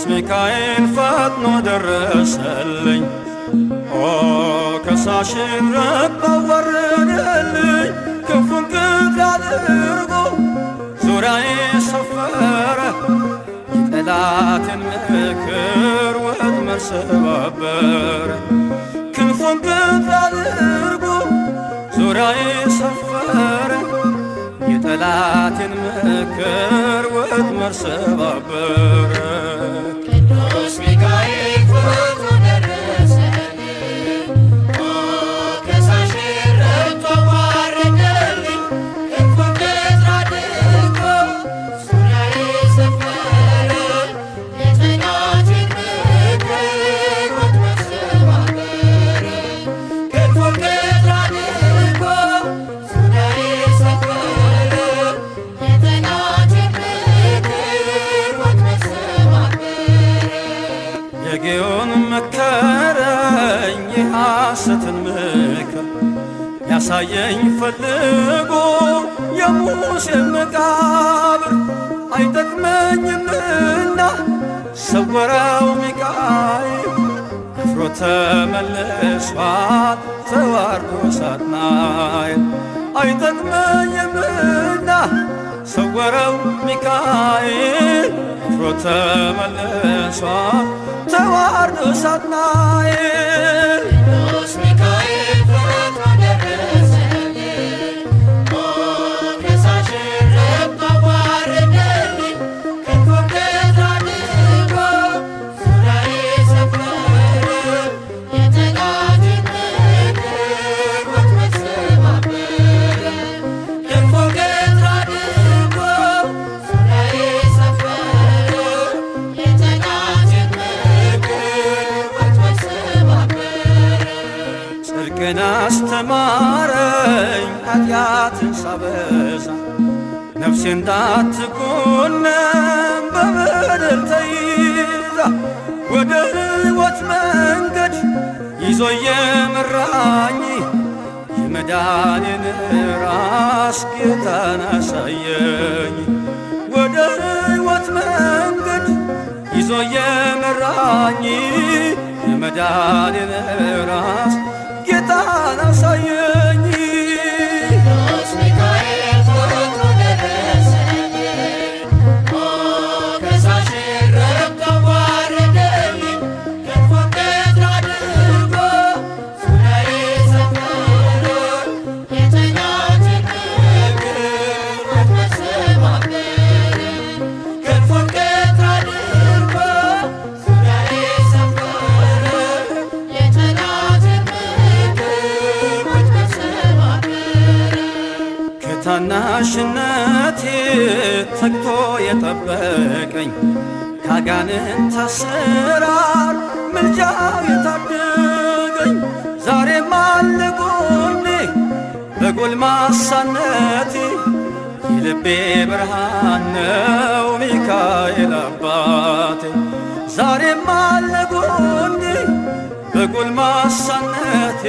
ቅዱስ ሚካኤል ፈጥኖ ደረሰልኝ። ኦ ከሳሽን ረባ ወረደልኝ። ክንፉን ቅጥር አድርጎ ዙሪያዬ ሰፈረ። የጠላትን ምክር ወጥመድ ሰባበረ። ክንፉን ቅጥር አድርጎ ዙሪያዬ ሰፈረ። የጠላትን ምክር ወጥመድ ሰባበረ። ቅዱስ ሚካኤል ፈጥኖ ደረሰልኝ። ኦ ከሳሽን ረድቶ አዋረደልኝ። ክንፉን ቅጥር አድርጎ ዙሪያዬ ሰፈረ። የጠላቴን ምክር ወጥመድ ሰባበረ። ክንፉን ቅጥር አድርጎ ዙሪያዬ ሰፈረ። የጠላቴን ምክር ወጥመድ ሰባበረ። የጌዮን መከረኝ የሐሰትን ምክር ያሳየኝ ፈልጎ የሙሴን መቃብር አይጠቅመኝምና ሰወረው ሚካኤል አፍሮ ተመልሷል ተዋርዶ ሳጥናኤል አይጠቅመኝምና ሰወረው ሚካኤል አፍሮ ተመልሷል ተዋርዶ ሳጥናኤል። ቅዱስ ሚካኤል ፈጥኖ ደረሰልኝ። ኦ ከሳሽን ረድቶ አዋረደልኝ። ክንፉን ቅጥር አድርጎ ዙሪያዬ ሰፈረ። የጠላቴን ምክር ወጥመድ ሰባበረ። ክንፉን ቅጥር አድርጎ ዙሪያዬ ሰፈረ። የጠላቴን ምክር ወጥመድ ሰባበረ። ጽድቅን አስተማረኝ ኃጢአትን ሳበዛ ነፍሴ እንዳትኮነን በበደል ተይዛ ወደ ሕይወት መንገድ ይዞ የመራኝ የመዳኔን ራስ ጌታን አሳየኝ። ወደ ሕይወት መንገድ ይዞ የመራኝ የመዳኔን ራስ ጌታን አሳየኝ። ቅዱስ ሚካኤል ፈጥኖ ደረሰልኝ። ኦ ከሳሽን ረድቶ አዋረደልኝ። ክንፉን ቅጥር አድርጎ ዙሪያዬ ሰፈረ። የጠላቴን ምክር ወጥመድ ሰባበረ። ክንፉን ቅጥር አድርጎ ዙሪያዬ ሰፈረ። የጠላቴን ምክር ወጥመድ ሰባበረ። ከታናሽነቴ ተግቶ የጠበቀኝ ካጋንንት አሰራር ምልጃው የታደገኝ ዛሬም አለ ጎኔ በጎልማሳነቴ የልቤ ብርሃን ነው ሚካኤል አባቴ። ዛሬም አለ ጎኔ በጎልማሳነቴ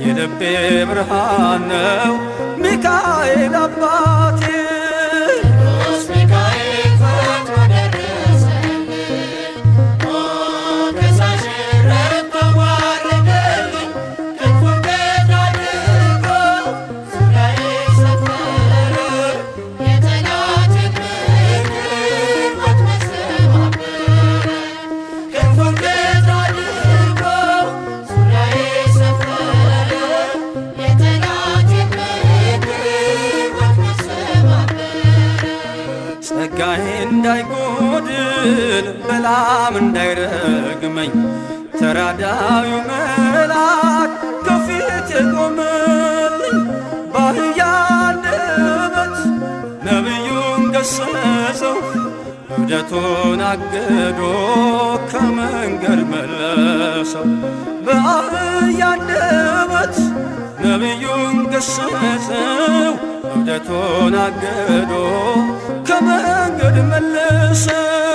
የልቤ ብርሃን ነው ሚካኤል አባቴ። ቅዱስ ሚካኤል ፈጥኖ ደረሰልኝ። ኦ ከሳሽን ረድቶ አዋረደልኝ። ክንፉን ቅጥር አድርጎ ዙሪያዬ ሰፈረ። የጠላቴን ምክር ወጥመድ ሰባበረ። ክንፉን ቅጥር አድርጎ ዙሪያዬ ሰፈረ። የጠላቴን ምክር ወጥመድ ሰባበረ። ጸጋዬ እንዳይጎድል በላም እንዳይረግመኝ ተራዳዩ መልአክ ከፊት የቆመልኝ በአህያ አንደበት ነቢዩን ገሰጸው እብደቱን አግዶ ከመንገድ መለሰው። በአህያ አንደበት ነቢዩን ገሰጸው እብደቱን አግዶ ከመንገድ መለሰው።